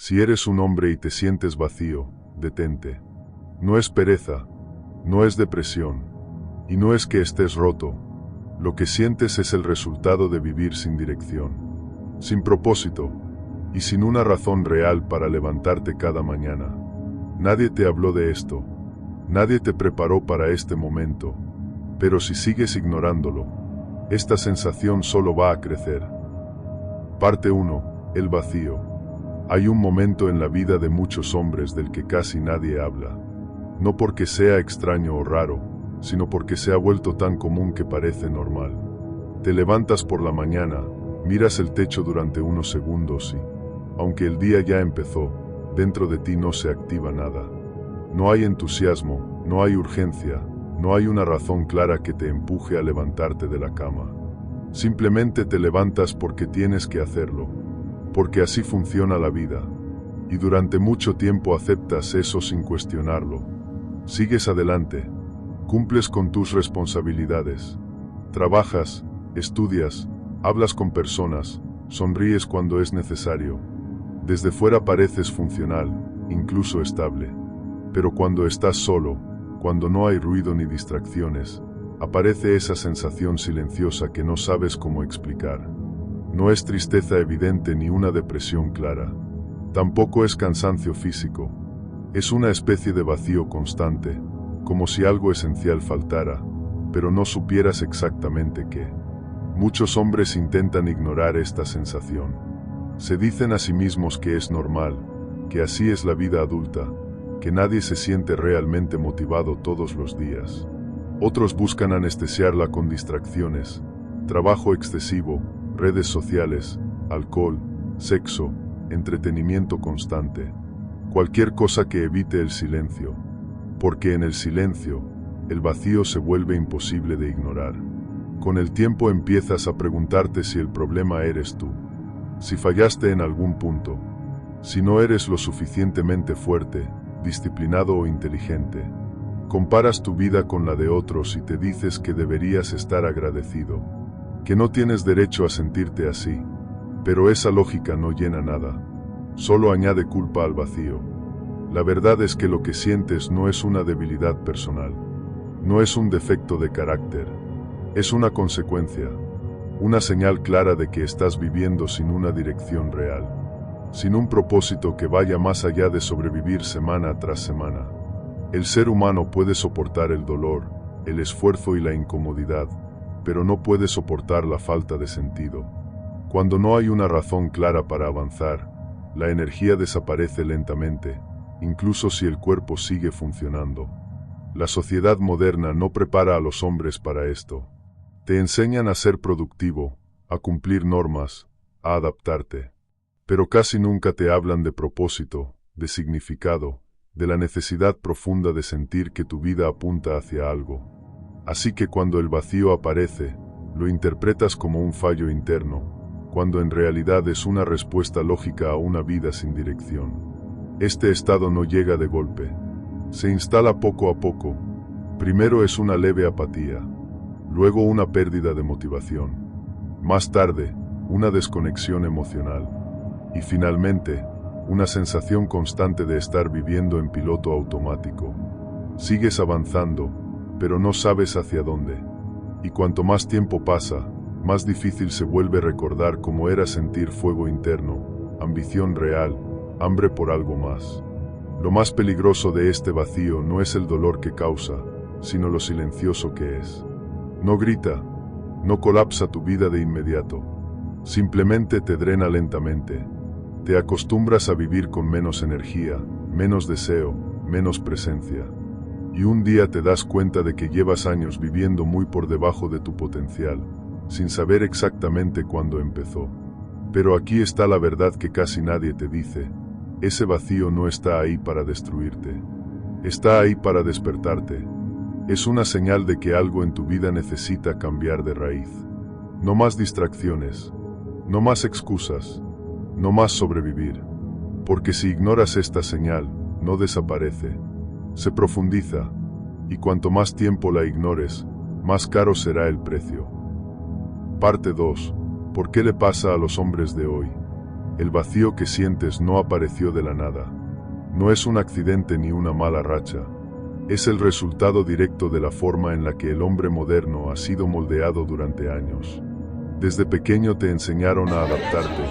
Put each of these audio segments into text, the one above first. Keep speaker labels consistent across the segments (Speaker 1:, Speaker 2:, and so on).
Speaker 1: Si eres un hombre y te sientes vacío, detente. No es pereza, no es depresión, y no es que estés roto. Lo que sientes es el resultado de vivir sin dirección, sin propósito, y sin una razón real para levantarte cada mañana. Nadie te habló de esto, nadie te preparó para este momento, pero si sigues ignorándolo, esta sensación solo va a crecer. Parte 1. El vacío. Hay un momento en la vida de muchos hombres del que casi nadie habla. No porque sea extraño o raro, sino porque se ha vuelto tan común que parece normal. Te levantas por la mañana, miras el techo durante unos segundos y, aunque el día ya empezó, dentro de ti no se activa nada. No hay entusiasmo, no hay urgencia, no hay una razón clara que te empuje a levantarte de la cama. Simplemente te levantas porque tienes que hacerlo, porque así funciona la vida. Y durante mucho tiempo aceptas eso sin cuestionarlo. Sigues adelante, cumples con tus responsabilidades, trabajas, estudias, hablas con personas, sonríes cuando es necesario. Desde fuera pareces funcional, incluso estable. Pero cuando estás solo, cuando no hay ruido ni distracciones, aparece esa sensación silenciosa que no sabes cómo explicar. No es tristeza evidente ni una depresión clara. Tampoco es cansancio físico. Es una especie de vacío constante, como si algo esencial faltara, pero no supieras exactamente qué. Muchos hombres intentan ignorar esta sensación. Se dicen a sí mismos que es normal, que así es la vida adulta, que nadie se siente realmente motivado todos los días. Otros buscan anestesiarla con distracciones, trabajo excesivo, redes sociales, alcohol, sexo, entretenimiento constante. Cualquier cosa que evite el silencio, porque en el silencio, el vacío se vuelve imposible de ignorar. Con el tiempo empiezas a preguntarte si el problema eres tú, si fallaste en algún punto, si no eres lo suficientemente fuerte, disciplinado o inteligente. Comparas tu vida con la de otros y te dices que deberías estar agradecido, que no tienes derecho a sentirte así, pero esa lógica no llena nada, solo añade culpa al vacío. La verdad es que lo que sientes no es una debilidad personal, no es un defecto de carácter, es una consecuencia, una señal clara de que estás viviendo sin una dirección real, sin un propósito que vaya más allá de sobrevivir semana tras semana. El ser humano puede soportar el dolor, el esfuerzo y la incomodidad, pero no puede soportar la falta de sentido. Cuando no hay una razón clara para avanzar, la energía desaparece lentamente, incluso si el cuerpo sigue funcionando. La sociedad moderna no prepara a los hombres para esto. Te enseñan a ser productivo, a cumplir normas, a adaptarte. Pero casi nunca te hablan de propósito, de significado, de la necesidad profunda de sentir que tu vida apunta hacia algo. Así que cuando el vacío aparece, lo interpretas como un fallo interno, cuando en realidad es una respuesta lógica a una vida sin dirección. Este estado no llega de golpe. Se instala poco a poco. Primero es una leve apatía, luego una pérdida de motivación, más tarde, una desconexión emocional, y finalmente, una sensación constante de estar viviendo en piloto automático. Sigues avanzando, pero no sabes hacia dónde. Y cuanto más tiempo pasa, más difícil se vuelve recordar cómo era sentir fuego interno, ambición real, hambre por algo más. Lo más peligroso de este vacío no es el dolor que causa, sino lo silencioso que es. No grita, no colapsa tu vida de inmediato. Simplemente te drena lentamente. Te acostumbras a vivir con menos energía, menos deseo, menos presencia. Y un día te das cuenta de que llevas años viviendo muy por debajo de tu potencial, sin saber exactamente cuándo empezó. Pero aquí está la verdad que casi nadie te dice. Ese vacío no está ahí para destruirte. Está ahí para despertarte. Es una señal de que algo en tu vida necesita cambiar de raíz. No más distracciones, no más excusas, no más sobrevivir. Porque si ignoras esta señal, no desaparece, se profundiza, y cuanto más tiempo la ignores, más caro será el precio. Parte 2. ¿Por qué le pasa a los hombres de hoy? El vacío que sientes no apareció de la nada. No es un accidente ni una mala racha. Es el resultado directo de la forma en la que el hombre moderno ha sido moldeado durante años. Desde pequeño te enseñaron a adaptarte,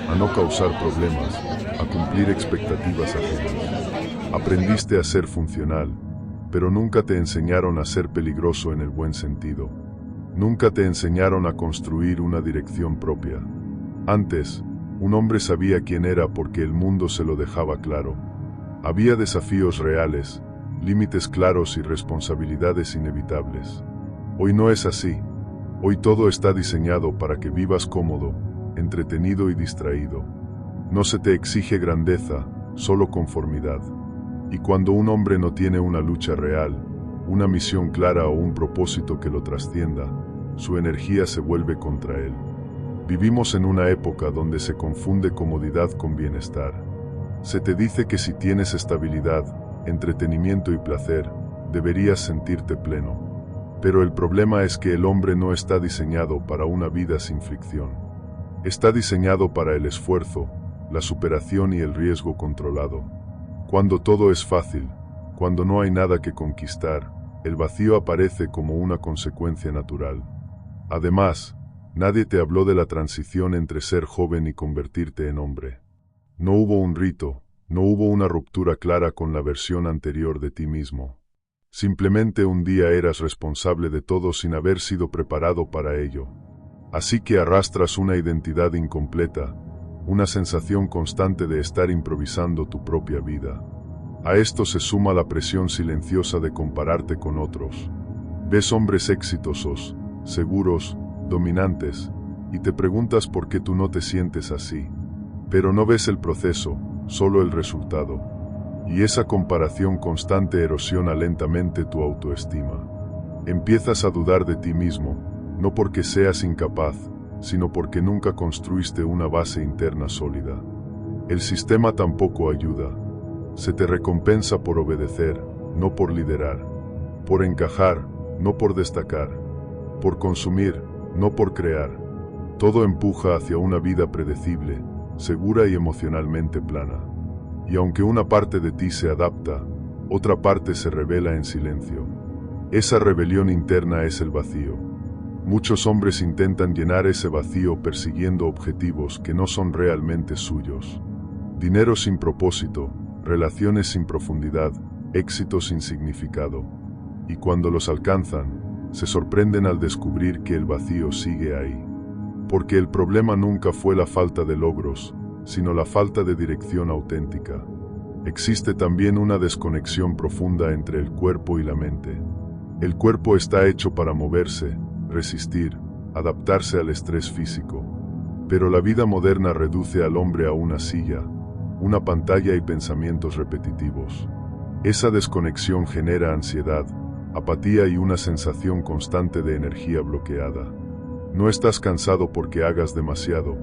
Speaker 1: a no causar problemas, a cumplir expectativas ajenas. Aprendiste a ser funcional, pero nunca te enseñaron a ser peligroso en el buen sentido. Nunca te enseñaron a construir una dirección propia. Antes, un hombre sabía quién era porque el mundo se lo dejaba claro. Había desafíos reales, límites claros y responsabilidades inevitables. Hoy no es así. Hoy todo está diseñado para que vivas cómodo, entretenido y distraído. No se te exige grandeza, solo conformidad. Y cuando un hombre no tiene una lucha real, una misión clara o un propósito que lo trascienda, su energía se vuelve contra él. Vivimos en una época donde se confunde comodidad con bienestar. Se te dice que si tienes estabilidad, entretenimiento y placer, deberías sentirte pleno. Pero el problema es que el hombre no está diseñado para una vida sin fricción. Está diseñado para el esfuerzo, la superación y el riesgo controlado. Cuando todo es fácil, cuando no hay nada que conquistar, el vacío aparece como una consecuencia natural. Además, nadie te habló de la transición entre ser joven y convertirte en hombre. No hubo un rito, no hubo una ruptura clara con la versión anterior de ti mismo. Simplemente un día eras responsable de todo sin haber sido preparado para ello. Así que arrastras una identidad incompleta, una sensación constante de estar improvisando tu propia vida. A esto se suma la presión silenciosa de compararte con otros. Ves hombres exitosos, seguros, dominantes, y te preguntas por qué tú no te sientes así. Pero no ves el proceso, solo el resultado. Y esa comparación constante erosiona lentamente tu autoestima. Empiezas a dudar de ti mismo, no porque seas incapaz, sino porque nunca construiste una base interna sólida. El sistema tampoco ayuda. Se te recompensa por obedecer, no por liderar. Por encajar, no por destacar. Por consumir, no por crear. Todo empuja hacia una vida predecible, segura y emocionalmente plana. Y aunque una parte de ti se adapta, otra parte se revela en silencio. Esa rebelión interna es el vacío. Muchos hombres intentan llenar ese vacío persiguiendo objetivos que no son realmente suyos. Dinero sin propósito, relaciones sin profundidad, éxito sin significado. Y cuando los alcanzan, se sorprenden al descubrir que el vacío sigue ahí. Porque el problema nunca fue la falta de logros, sino la falta de dirección auténtica. Existe también una desconexión profunda entre el cuerpo y la mente. El cuerpo está hecho para moverse, resistir, adaptarse al estrés físico. Pero la vida moderna reduce al hombre a una silla, una pantalla y pensamientos repetitivos. Esa desconexión genera ansiedad, apatía y una sensación constante de energía bloqueada. No estás cansado porque hagas demasiado,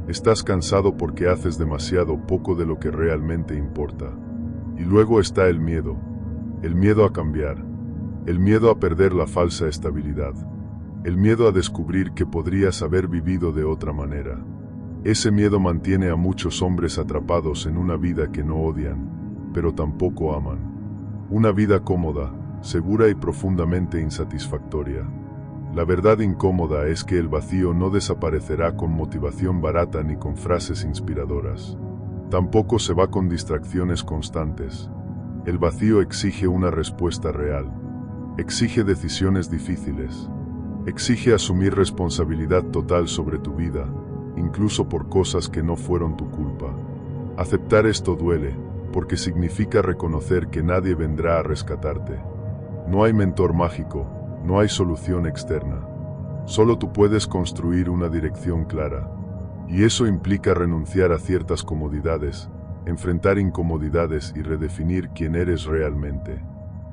Speaker 1: estás cansado porque haces demasiado poco de lo que realmente importa. Y luego está el miedo a cambiar, el miedo a perder la falsa estabilidad. El miedo a descubrir que podrías haber vivido de otra manera. Ese miedo mantiene a muchos hombres atrapados en una vida que no odian, pero tampoco aman. Una vida cómoda, segura y profundamente insatisfactoria. La verdad incómoda es que el vacío no desaparecerá con motivación barata ni con frases inspiradoras. Tampoco se va con distracciones constantes. El vacío exige una respuesta real. Exige decisiones difíciles. Exige asumir responsabilidad total sobre tu vida, incluso por cosas que no fueron tu culpa. Aceptar esto duele, porque significa reconocer que nadie vendrá a rescatarte. No hay mentor mágico, no hay solución externa. Solo tú puedes construir una dirección clara. Y eso implica renunciar a ciertas comodidades, enfrentar incomodidades y redefinir quién eres realmente.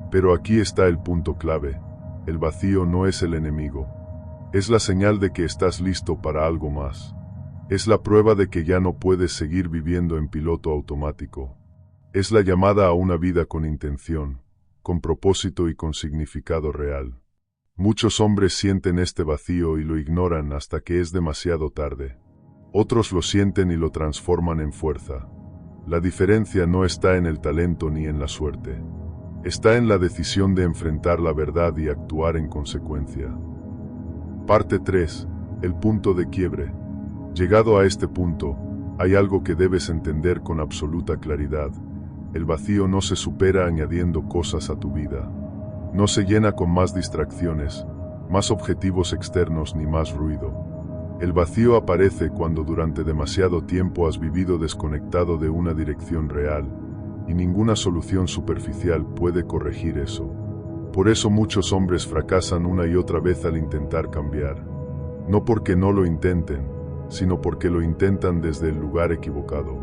Speaker 1: Pero aquí está el punto clave. El vacío no es el enemigo. Es la señal de que estás listo para algo más. Es la prueba de que ya no puedes seguir viviendo en piloto automático. Es la llamada a una vida con intención, con propósito y con significado real. Muchos hombres sienten este vacío y lo ignoran hasta que es demasiado tarde. Otros lo sienten y lo transforman en fuerza. La diferencia no está en el talento ni en la suerte. Está en la decisión de enfrentar la verdad y actuar en consecuencia. Parte 3. El punto de quiebre. Llegado a este punto, hay algo que debes entender con absoluta claridad. El vacío no se supera añadiendo cosas a tu vida. No se llena con más distracciones, más objetivos externos ni más ruido. El vacío aparece cuando durante demasiado tiempo has vivido desconectado de una dirección real, y ninguna solución superficial puede corregir eso. Por eso muchos hombres fracasan una y otra vez al intentar cambiar. No porque no lo intenten, sino porque lo intentan desde el lugar equivocado.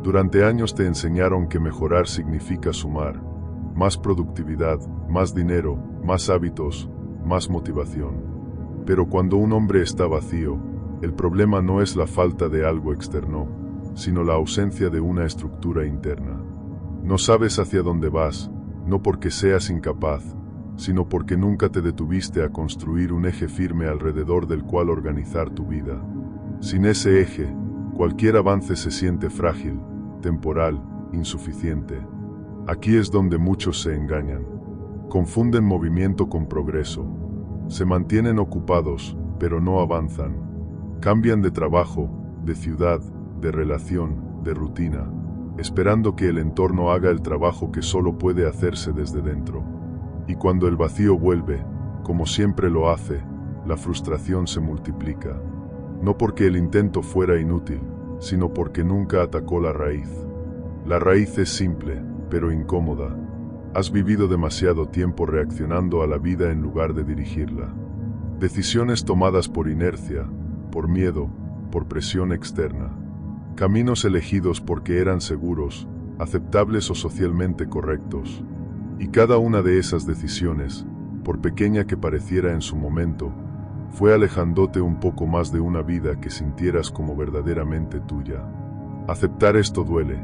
Speaker 1: Durante años te enseñaron que mejorar significa sumar, más productividad, más dinero, más hábitos, más motivación. Pero cuando un hombre está vacío, el problema no es la falta de algo externo, sino la ausencia de una estructura interna. No sabes hacia dónde vas, no porque seas incapaz, sino porque nunca te detuviste a construir un eje firme alrededor del cual organizar tu vida. Sin ese eje, cualquier avance se siente frágil, temporal, insuficiente. Aquí es donde muchos se engañan. Confunden movimiento con progreso. Se mantienen ocupados, pero no avanzan. Cambian de trabajo, de ciudad, de relación, de rutina, esperando que el entorno haga el trabajo que solo puede hacerse desde dentro. Y cuando el vacío vuelve, como siempre lo hace, la frustración se multiplica. No porque el intento fuera inútil, sino porque nunca atacó la raíz. La raíz es simple, pero incómoda. Has vivido demasiado tiempo reaccionando a la vida en lugar de dirigirla. Decisiones tomadas por inercia, por miedo, por presión externa. Caminos elegidos porque eran seguros, aceptables o socialmente correctos. Y cada una de esas decisiones, por pequeña que pareciera en su momento, fue alejándote un poco más de una vida que sintieras como verdaderamente tuya. Aceptar esto duele,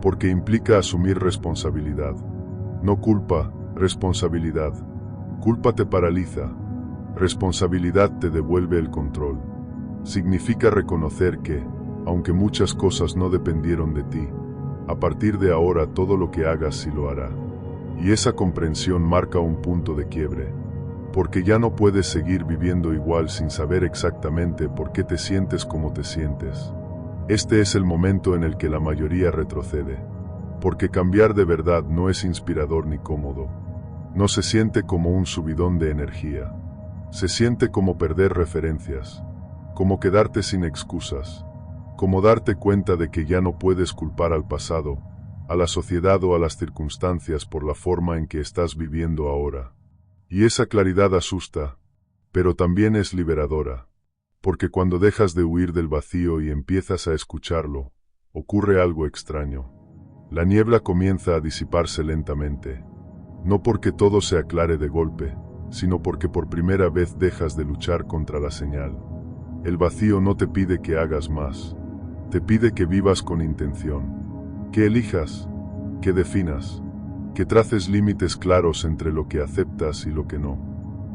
Speaker 1: porque implica asumir responsabilidad. No culpa, responsabilidad. Culpa te paraliza. Responsabilidad te devuelve el control. Significa reconocer que, aunque muchas cosas no dependieron de ti, a partir de ahora todo lo que hagas sí lo hará. Y esa comprensión marca un punto de quiebre, porque ya no puedes seguir viviendo igual sin saber exactamente por qué te sientes como te sientes. Este es el momento en el que la mayoría retrocede, porque cambiar de verdad no es inspirador ni cómodo. No se siente como un subidón de energía. Se siente como perder referencias, como quedarte sin excusas, como darte cuenta de que ya no puedes culpar al pasado, a la sociedad o a las circunstancias por la forma en que estás viviendo ahora. Y esa claridad asusta, pero también es liberadora, porque cuando dejas de huir del vacío y empiezas a escucharlo, ocurre algo extraño. La niebla comienza a disiparse lentamente, no porque todo se aclare de golpe, sino porque por primera vez dejas de luchar contra la señal. El vacío no te pide que hagas más, te pide que vivas con intención, que elijas, que definas, que traces límites claros entre lo que aceptas y lo que no.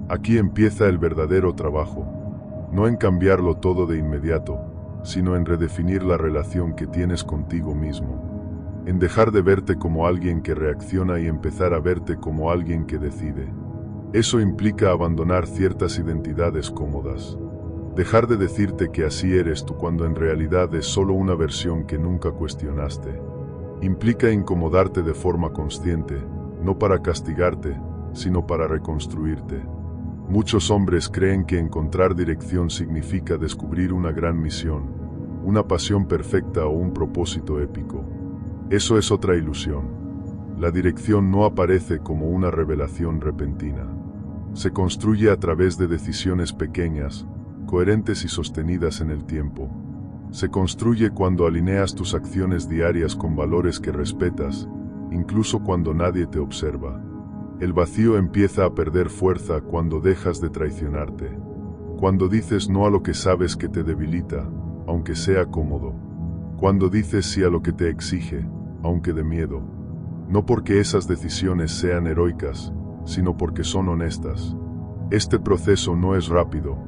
Speaker 1: Aquí empieza el verdadero trabajo, no en cambiarlo todo de inmediato, sino en redefinir la relación que tienes contigo mismo, en dejar de verte como alguien que reacciona y empezar a verte como alguien que decide. Eso implica abandonar ciertas identidades cómodas, dejar de decirte que así eres tú cuando en realidad es solo una versión que nunca cuestionaste. Implica incomodarte de forma consciente, no para castigarte, sino para reconstruirte. Muchos hombres creen que encontrar dirección significa descubrir una gran misión, una pasión perfecta o un propósito épico. Eso es otra ilusión. La dirección no aparece como una revelación repentina. Se construye a través de decisiones pequeñas, coherentes y sostenidas en el tiempo. Se construye cuando alineas tus acciones diarias con valores que respetas, incluso cuando nadie te observa. El vacío empieza a perder fuerza cuando dejas de traicionarte, cuando dices no a lo que sabes que te debilita, aunque sea cómodo, cuando dices sí a lo que te exige, aunque de miedo. No porque esas decisiones sean heroicas, sino porque son honestas. Este proceso no es rápido,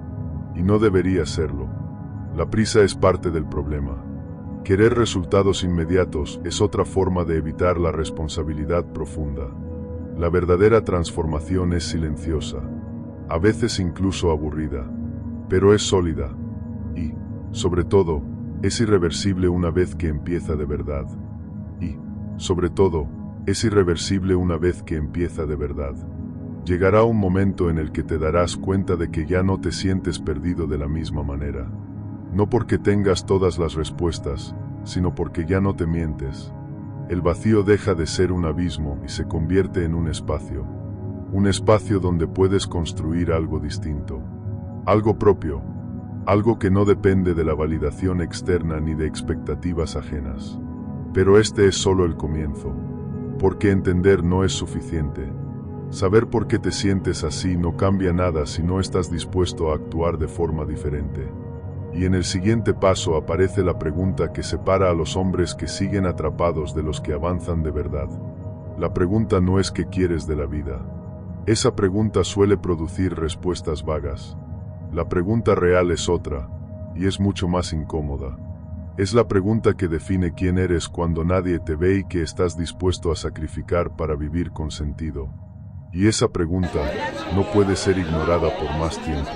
Speaker 1: y no debería serlo. La prisa es parte del problema. Querer resultados inmediatos es otra forma de evitar la responsabilidad profunda. La verdadera transformación es silenciosa, a veces incluso aburrida, pero es sólida y, sobre todo, es irreversible una vez que empieza de verdad. Y, sobre todo, es irreversible una vez que empieza de verdad. Llegará un momento en el que te darás cuenta de que ya no te sientes perdido de la misma manera. No porque tengas todas las respuestas, sino porque ya no te mientes. El vacío deja de ser un abismo y se convierte en un espacio donde puedes construir algo distinto, algo propio, algo que no depende de la validación externa ni de expectativas ajenas. Pero este es solo el comienzo, porque entender no es suficiente. Saber por qué te sientes así no cambia nada si no estás dispuesto a actuar de forma diferente. Y en el siguiente paso aparece la pregunta que separa a los hombres que siguen atrapados de los que avanzan de verdad. La pregunta no es qué quieres de la vida. Esa pregunta suele producir respuestas vagas. La pregunta real es otra, y es mucho más incómoda. Es la pregunta que define quién eres cuando nadie te ve y qué estás dispuesto a sacrificar para vivir con sentido. Y esa pregunta no puede ser ignorada por más tiempo.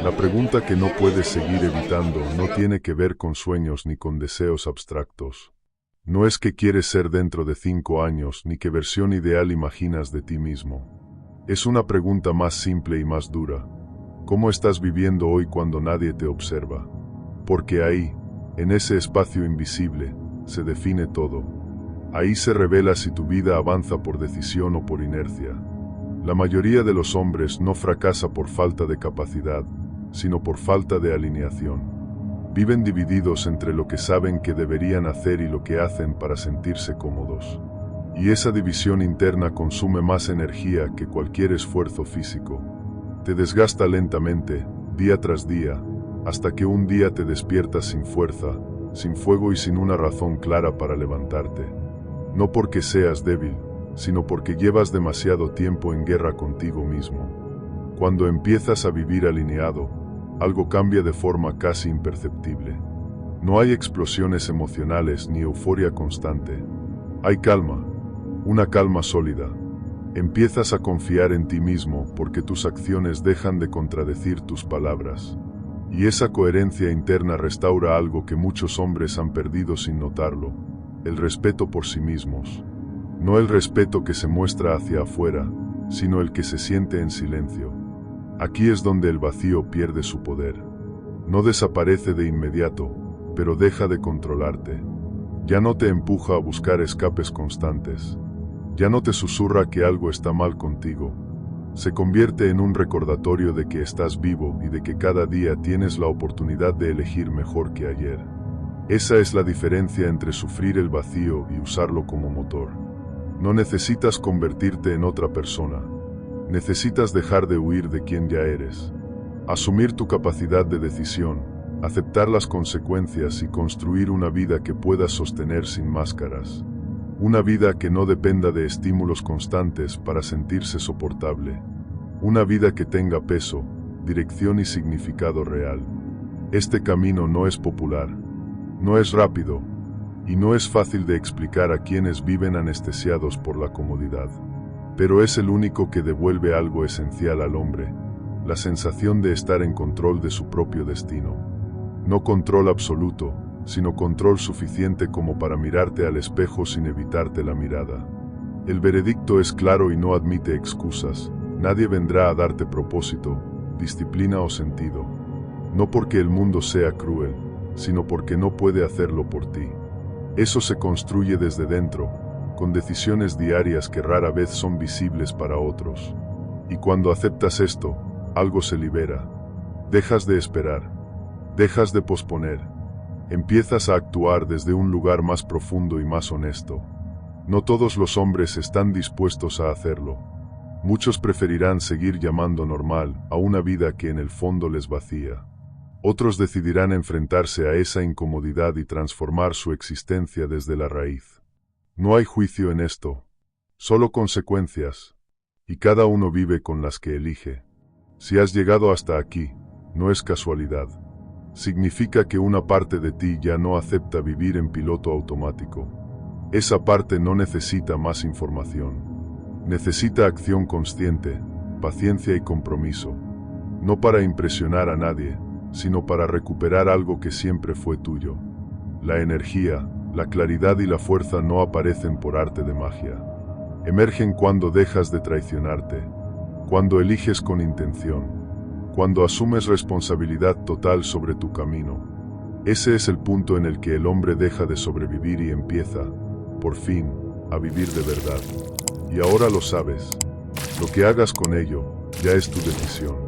Speaker 1: La pregunta que no puedes seguir evitando no tiene que ver con sueños ni con deseos abstractos. No es qué quieres ser dentro de 5 años ni qué versión ideal imaginas de ti mismo. Es una pregunta más simple y más dura. ¿Cómo estás viviendo hoy cuando nadie te observa? Porque ahí, en ese espacio invisible, se define todo. Ahí se revela si tu vida avanza por decisión o por inercia. La mayoría de los hombres no fracasa por falta de capacidad, sino por falta de alineación. Viven divididos entre lo que saben que deberían hacer y lo que hacen para sentirse cómodos. Y esa división interna consume más energía que cualquier esfuerzo físico. Te desgasta lentamente, día tras día, hasta que un día te despiertas sin fuerza, sin fuego y sin una razón clara para levantarte. No porque seas débil, sino porque llevas demasiado tiempo en guerra contigo mismo. Cuando empiezas a vivir alineado, algo cambia de forma casi imperceptible. No hay explosiones emocionales ni euforia constante. Hay calma, una calma sólida. Empiezas a confiar en ti mismo porque tus acciones dejan de contradecir tus palabras. Y esa coherencia interna restaura algo que muchos hombres han perdido sin notarlo: el respeto por sí mismos. No el respeto que se muestra hacia afuera, sino el que se siente en silencio. Aquí es donde el vacío pierde su poder. No desaparece de inmediato, pero deja de controlarte. Ya no te empuja a buscar escapes constantes. Ya no te susurra que algo está mal contigo. Se convierte en un recordatorio de que estás vivo y de que cada día tienes la oportunidad de elegir mejor que ayer. Esa es la diferencia entre sufrir el vacío y usarlo como motor. No necesitas convertirte en otra persona. Necesitas dejar de huir de quien ya eres. Asumir tu capacidad de decisión, aceptar las consecuencias y construir una vida que puedas sostener sin máscaras. Una vida que no dependa de estímulos constantes para sentirse soportable. Una vida que tenga peso, dirección y significado real. Este camino no es popular, no es rápido, y no es fácil de explicar a quienes viven anestesiados por la comodidad. Pero es el único que devuelve algo esencial al hombre: la sensación de estar en control de su propio destino. No control absoluto, sino control suficiente como para mirarte al espejo sin evitarte la mirada. El veredicto es claro y no admite excusas. Nadie vendrá a darte propósito, disciplina o sentido. No porque el mundo sea cruel, sino porque no puede hacerlo por ti. Eso se construye desde dentro, con decisiones diarias que rara vez son visibles para otros. Y cuando aceptas esto, algo se libera. Dejas de esperar. Dejas de posponer. Empiezas a actuar desde un lugar más profundo y más honesto. No todos los hombres están dispuestos a hacerlo. Muchos preferirán seguir llamando normal a una vida que en el fondo les vacía. Otros decidirán enfrentarse a esa incomodidad y transformar su existencia desde la raíz. No hay juicio en esto, solo consecuencias, y cada uno vive con las que elige. Si has llegado hasta aquí, no es casualidad. significa que una parte de ti ya no acepta vivir en piloto automático. Esa parte no necesita más información. Necesita acción consciente, paciencia y compromiso. No para impresionar a nadie, sino para recuperar algo que siempre fue tuyo. La energía, la claridad y la fuerza no aparecen por arte de magia. Emergen cuando dejas de traicionarte, cuando eliges con intención, cuando asumes responsabilidad total sobre tu camino. Ese es el punto en el que el hombre deja de sobrevivir y empieza, por fin, a vivir de verdad. Y ahora lo sabes. Lo que hagas con ello, ya es tu decisión.